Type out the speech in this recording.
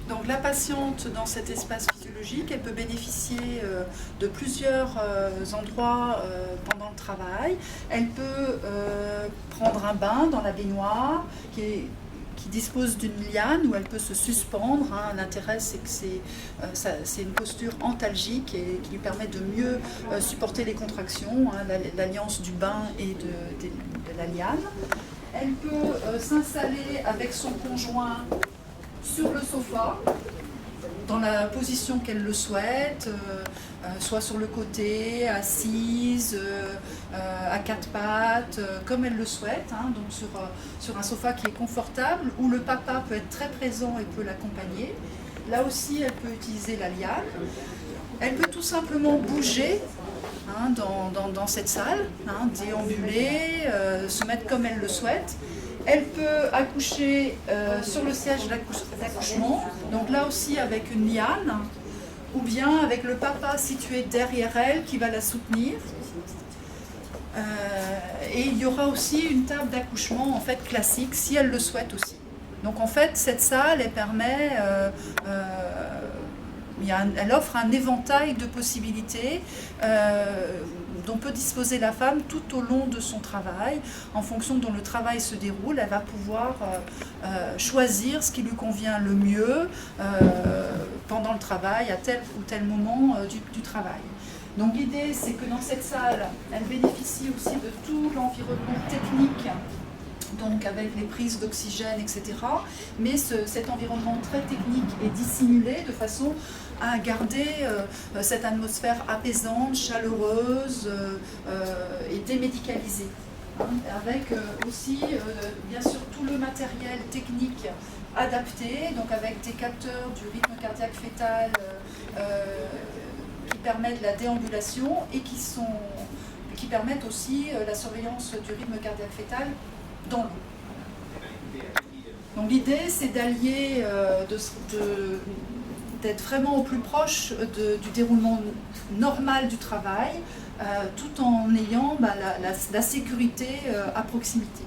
Donc la patiente, dans cet espace physiologique, elle peut bénéficier de plusieurs endroits pendant le travail. Elle peut prendre un bain dans la baignoire qui dispose d'une liane où elle peut se suspendre. L'intérêt, c'est que c'est une posture antalgique et qui lui permet de mieux supporter les contractions, l'alliance du bain et de la liane. Elle peut s'installer avec son conjoint sur le sofa, dans la position qu'elle le souhaite, soit sur le côté, assise, à quatre pattes, comme elle le souhaite, donc sur un sofa qui est confortable, où le papa peut être très présent et peut l'accompagner. Là aussi, elle peut utiliser la liane. Elle peut tout simplement bouger dans cette salle, déambuler, se mettre comme elle le souhaite. Elle peut accoucher sur le siège d'accouchement, donc là aussi avec une liane, ou bien avec le papa situé derrière elle qui va la soutenir. Et il y aura aussi une table d'accouchement en fait classique si elle le souhaite aussi. Donc en fait cette salle elle permet, elle offre un éventail de possibilités dont peut disposer la femme tout au long de son travail. En fonction de dont le travail se déroule, elle va pouvoir choisir ce qui lui convient le mieux pendant le travail, à tel ou tel moment du travail. Donc l'idée, c'est que dans cette salle, elle bénéficie aussi de tout l'environnement technique, donc avec les prises d'oxygène, etc. Mais cet environnement très technique est dissimulé de façon à garder cette atmosphère apaisante, chaleureuse et démédicalisée. Avec aussi, bien sûr, tout le matériel technique adapté, donc avec des capteurs du rythme cardiaque fœtal qui permettent la déambulation et qui permettent aussi la surveillance du rythme cardiaque fœtal dans l'eau. Donc l'idée, c'est d'allier, d'être vraiment au plus proche du déroulement normal du travail, tout en ayant la sécurité à proximité.